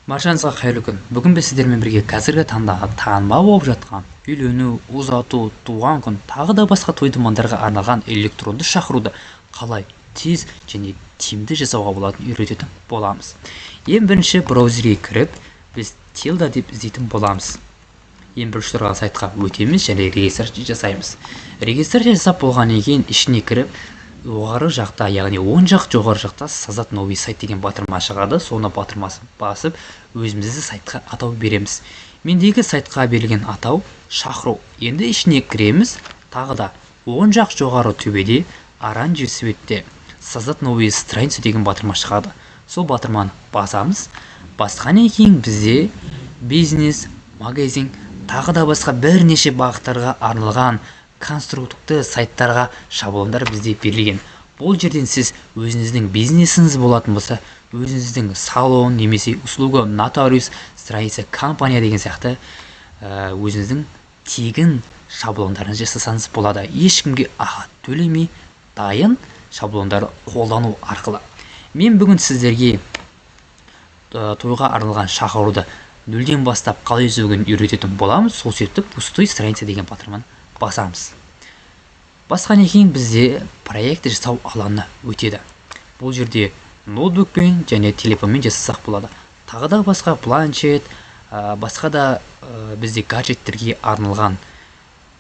Баршаңызға қайырлы күн. Бүгін біз сіздермен бірге қазіргі таңдағы танымал болып жатқан үйлену, ұзату, туған күн, тағы да басқа той думандарға арналған электронды шақыруды қалай тез және тиімді жасауға болатынын үйрететін боламыз. Ең бірінші браузерге кіріп, біз Tilda деп іздейтін боламыз. Ең бірінші тұрған сайтқа өтеміз және регистрация жасаймыз. Регистрация жасап болғаннан кейін ішіне кіріп, жоғары жақта, яғни оң жақ жоғары жақта Сазат новый сайт деген батырма шығады. Соны батырмасын басып, өзімізді сайтқа атау береміз. Мендегі сайтқа берілген атау шақыру. Енді ішіне кіреміз. Тағы да оң жақ жоғары төбеде оранжевый цветте Сазат новый страница деген батырма шығады. Сол батырманы басамыз. Басқаннан кейін бізде бизнес, магазин, тағы да басқа бірнеше бағыттарға арналған конструктивті сайттарға шаблондар бізде берілген. Бұл жерден сіз өзіңіздің бизнесіңіз болатын болса, өзіңіздің салон немесе услуга, нотариус, страница, компания деген сияқты өзіңіздің тегін шаблондарын жасасаңыз болады. Ешкімге ақы төлемей дайын шаблондарды қолдану арқылы. Мен бүгін сіздерге тойға арналған шақыруды нөлден бастап қалай жазуын үйрететін боламыз. Сол себепті пустой страница деген батырманы басамыз. Басқаннан кейін бізде проект жасау алаңы өтеді. Бұл жерде ноутбукпен және телефонмен жасасақ болады. Тағы да басқа планшет, басқа да бізде гаджеттерге арналған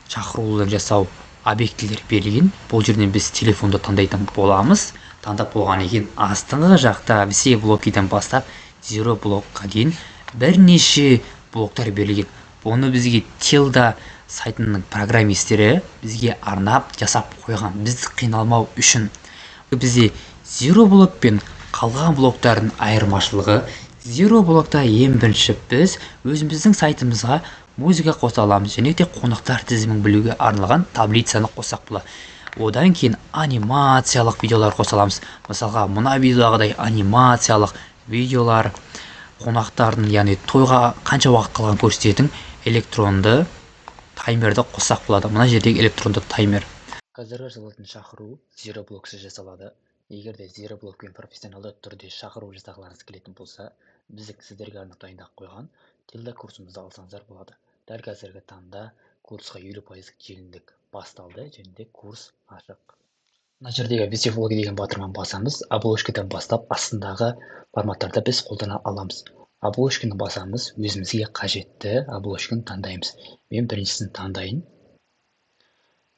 шақырулар жасау объектілер берілген. Бұл жерден біз телефонды таңдайтын боламыз. Таңдап болғаннан кейін астыңғы жақта все блокиден бастап zero блокқа дейін бірнеше блоктар берілген. Оны бізге Tilda сайтының программистері бізге арнап жасап қойған. Біз қиналмау үшін. Бізде zero блок пен қалған блоктардың айырмашылығы, zero блокта ең бірінші біз өзіміздің сайтымызға музыка қоса аламыз және де қонақтар тізімін білуге арналған таблицаны қоссақ болады. Одан кейін анимациялық видеолар қоса аламыз. Мысалға, мына видеодағыдай анимациялық видеолар қонақтардың, яғни тойға қанша уақыт қалған көрсететін электронды таймерді қоссақ болады. Мына жердегі электронды таймер. Қазіргі жазылатын шақыру zero блоксыз жасалады. Егер де zero блокпен профессионалды түрде шақыру жасағыларыңыз келетін болса, біз сіздерге арнап дайындап қойған Tilda курсымызды алсаңыздар болады. Дәл қазіргі таңда курсқа 50% жеңілдік басталды және де курс ашық. Мына жердегі везде влоги деген батырманы басамыз. Обложкадан бастап астындағы форматтарды біз қолдана аламыз. Обложканы басамыз, өзімізге қажетті обложканы таңдаймыз. Мен біріншісін таңдайын.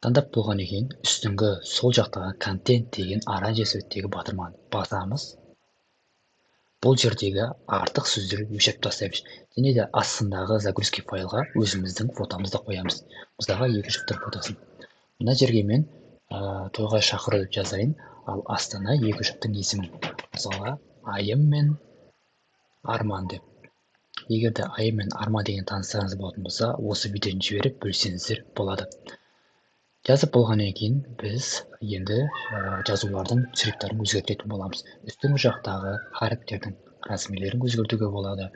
Таңдап болғаннан кейін үстіңгі сол жақтағы контент деген оранжевый цветтегі батырманы басамыз. Бұл жердегі артық сөздерді өшіріп тастаймыз. Және де астындағы загрузки файлға өзіміздің фотомызды қоямыз. Мысалға, екі жұптың фотосын. Мына жерге мен тойға шақыру жазайын, ал астына екі жұптың есімін. Мысалға, Айым мен Арман деп. Егер де Айым мен Арман деген таныстарыңыз болатын болса, осы видеоны жіберіп бөлсеңіздер болады. Жазып болғаннан кейін біз енді жазулардың шрифтарын өзгертетін боламыз. Үстіңгі жақтағы харіптердің размерлерін өзгертуге болады.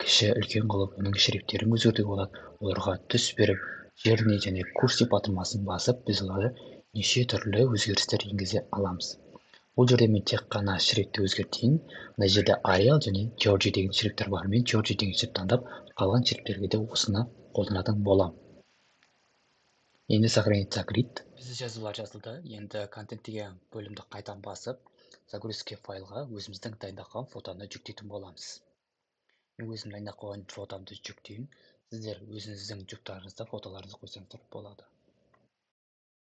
Кіші, үлкен қылып, оның шрифттерін өзгертуге болады. Оларға түс беріп, жеріне және курс деп батырмасын басып, біз оларды неше түрлі өзгерістер енгізе аламыз. Бұл жерде мен тек қана шрифтті өзгертейін. Мына жерде Arial және Georgie деген шрифттер бар. Мен Georgie деген шрифт таңдап, қалған шрифттерге де осыны қолданатын боламын. Енді сохранить закрыть. Бізде жазулар жазылды. Енді контент деген бөлімді қайтадан басып, загрузки файлға өзіміздің дайындап қойған фотоны жүктейтін боламыз. Мен өзім дайындап қойған фотомды жүктеймін. Сіздер өзіңіздің жүктарыңызда фотоларыңызды қойсаңыздар болады.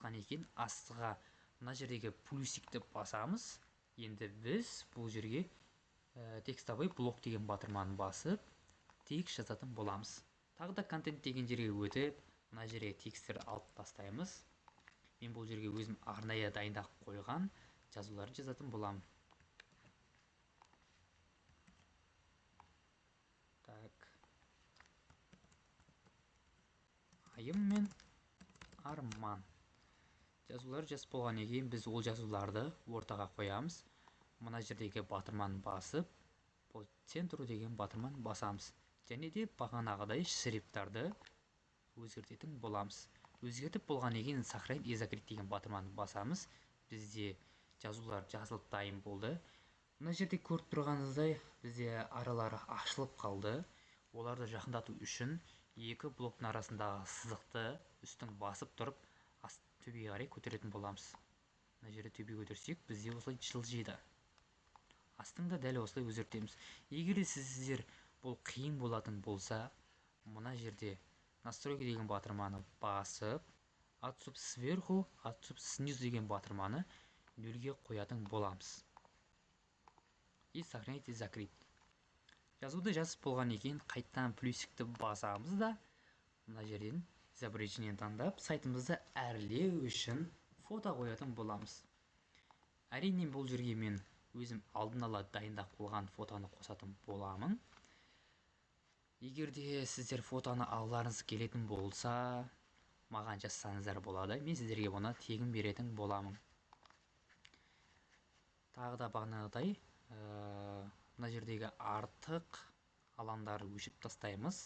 Қаннан кейін астыға мына жердегі плюсикті басамыз. Енді біз бұл жерге текстовый блок деген батырманы басып, текст жазатын боламыз. Тағы да контент деген жерге өтіп, мына жерге тексттерді алып тастаймыз. Мен бұл жерге өзім арнайы дайындап қойған жазуларды жазатын боламын. Так. Айым мен Арман. Жазулар жазып болғаннан кейін біз ол жазуларды ортаға қоямыз. Мына жердегі батырманы басып, по центру деген батырманы басамыз. Және де бағанағыдай шрифттарды өзгертетін боламыз. Өзгертіп болғаннан кейін сохранить и закрыть деген батырманы басамыз. Бізде жазулар жазылып дайын болды. Мына жерде көріп тұрғаныңыздай бізде аралары ашылып қалды. Оларды жақындату үшін екі блоктың арасындағы сызықты үстін басып тұрып төбеге қарай көтеретін боламыз. Мына жерде төбеге көтерсек, бізде осылай жылжиды. Астын да дәл осылай өзгертеміз. Егер сіздер бұл қиын болатын болса, мына жерде настройки деген батырманы басып, отступ сверху, отступ снизу деген батырманы нөлге қоятын боламыз. И сохранить и закрыть. Жазуды жазып болған екен, қайттан плюсикті басамыз да, мына жерден изображениені таңдап, сайтымызды әрлеу үшін фото қоятын боламыз. Әрине бұл жерге мен өзім алдын ала дайындап қойған фотоны қосатын боламын. Егер де сіздер фотоны алғыларыңыз келетін болса, маған жазсаңыздар болады, мен сіздерге бұны тегін беретін боламын. Тағы да бағанағыдай мына жердегі артық алаңдарды өшіріп тастаймыз.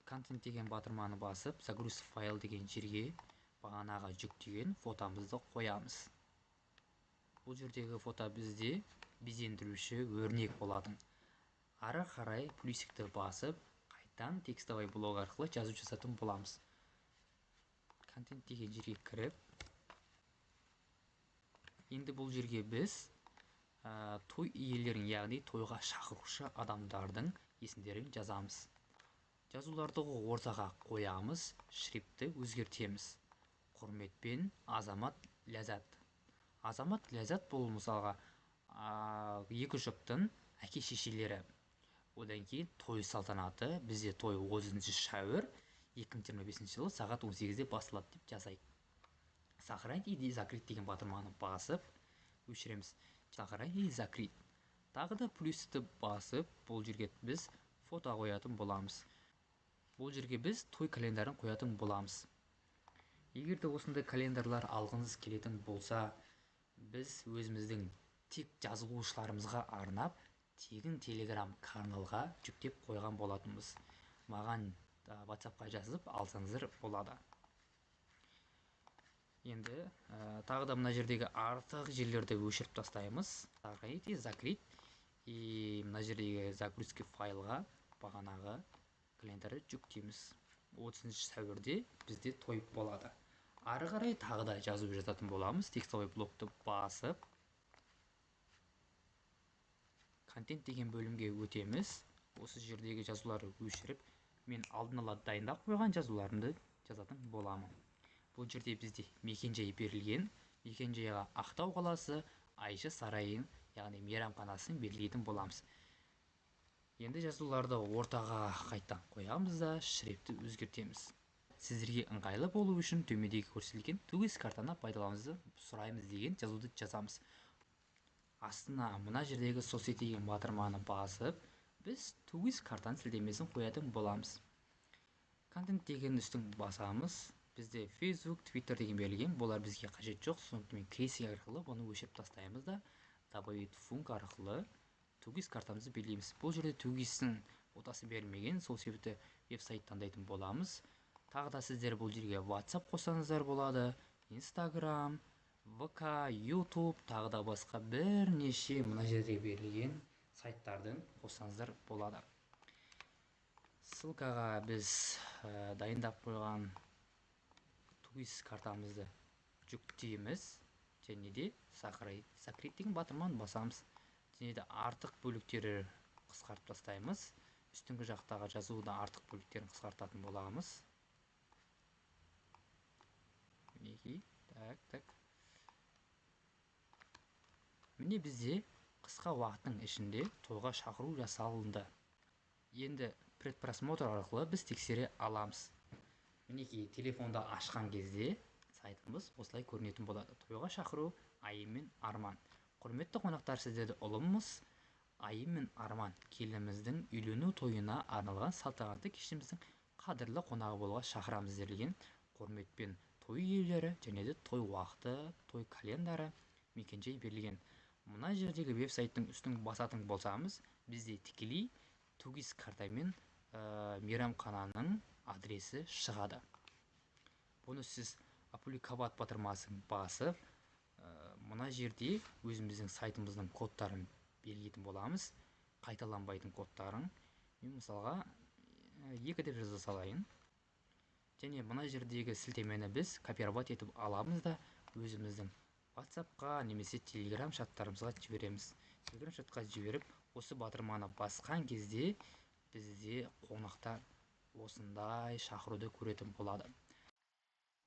Контент деген батырманы басып, загруз файл деген жерге бағанағы жүктеген фотомызды қоямыз. Бұл жердегі фото бізде безендіруші өрнек болатын. Ары қарай плюсикті басып, қайттан текстовый блок арқылы жазу жасатын боламыз. Контент деген жерге кіріп, енді бұл жерге біз той иелерін, яғни тойға шақырушы адамдардың есімдерін жазамыз. Жазуларды ортаға қоямыз, шрифтті өзгертеміз. Құрметпен Азамат Ләззат. Азамат Ләззат бұл мысалға екі жұптың әке-шешелері. Одан кейін той салтанаты, бізде той 30 сәуір 2025 жылы сағат 18-де басталады деп жазайық. Сохранить и закрыть деген батырманы басып өшіреміз. Сохранить и закрыть. Тағы да плюсті басып, бұл жерге біз фото қоятын боламыз. Бұл жерге біз той календарын қоятын боламыз. Егер де осындай календарлар алғыңыз келетін болса, біз өзіміздің тек жазылушыларымызға арнап, тегін телеграм каналға жүктеп қойған болатынбыз. Маған WhatsAppқа жазып алсаңыздар болады. Енді тағы да мына жердегі артық жерлерді өшіріп тастаймыз. Сохранить и закрыть. И мына жердегі загрузки файлға бағанағы календарды жүктейміз. 30 сәуірде бізде той болады. Ары қарай тағы да жазу жазатын боламыз. Текстовый блокты басып, контент деген бөлімге өтеміз. Осы жердегі жазуларды өшіріп, мен алдын ала дайындап қойған жазуларымды жазатын боламын. Бұл жерде бізде мекен-жай берілген. Мекен-жайға Ақтау қаласы, Айша сарайын, яғни мейрамханасын белгілейтін боламыз. Енді жазуларды ортаға қайттан қоямыз да, шрифтті өзгертеміз. Сіздерге ыңғайлы болу үшін төмендегі көрсетілген тугис картаны пайдалануыңызды сұраймыз деген жазуды жазамыз. Астына мына жердегі соцсети деген батырманы басып, біз тугис картаны сілтемесін қоятын боламыз. Контент деген үстін басамыз. Бізде Facebook, Twitter деген берілген, болар бізге қажет жоқ. Сондықтан кресик арқылы бұны өшіріп тастаймыз да, добавить функ арқылы тугис картамызды белгілейміз. Бұл жерде тугистің фотосы берілмеген, сол себепті веб-сайт таңдайтын боламыз. Тағы да сіздер бұл жерге WhatsApp қосаңыздар болады, Instagram, VK, YouTube, тағы да басқа бірнеше мына жерде берілген сайттардың қосаңыздар болады. Ссылкаға біз дайындап қойған тугис картамызды жүктейміз, және де закрыть деген батырманы басамыз. Және де артық бөліктері қысқартып тастаймыз. Үстіңгі жақтағы жазуда артық бөліктерін қысқартатын боламыз. Мінекей, так. Міне бізде қысқа уақыттың ішінде тойға шақыру жасалынды. Енді предпросмотр арқылы біз тексере аламыз. Мінекей, телефонда ашқан кезде сайтымыз осылай көрінетін болады. Тойға шақыру Айым мен Арман. Құрметті қонақтар, сіздерді ұлымыз Айым мен Арман келініміздің үйлену тойына арналған салтанатты кешіміздің қадірлі қонағы болуға шақырамыз делген. Құрметпен той иелері және де той уақыты, той календары, мекен-жай берілген. Мына жердегі веб-сайттың үстін басатын болсамыз, бізде тікелей тугис картамен мейрамхананың адресі шығады. Бұны сіз опубликовать батырмасын басып, мына жерде өзіміздің сайтымыздың кодтарын белгілейтін боламыз. Қайталанбайтын кодтарын. Мен мысалға 2 деп жаза салайын. Және мына жердегі сілтемені біз копировать етіп аламыз да өзіміздің WhatsApp-қа немесе Telegram чаттарымызға жібереміз. Telegram чатқа жіберіп, осы батырманы басқан кезде бізде қонақтар осындай шақыруды көретін болады.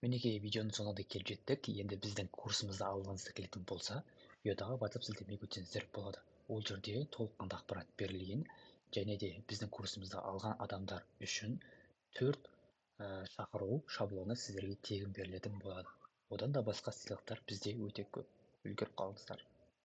Мінекей видеоның соңына келіп жеттік. Енді біздің курсымызды алғыңыз келетін болса, видеодағы WhatsApp сілтемеге өтсеңіздер болады. Ол жерде толыққанды ақпарат берілген, және де біздің курсымызды алған адамдар үшін 4 шақыру шаблоны сіздерге тегін берілетін болады. Одан да басқа сыйлықтар бізде өте көп. Үлгеріп қалыңыздар.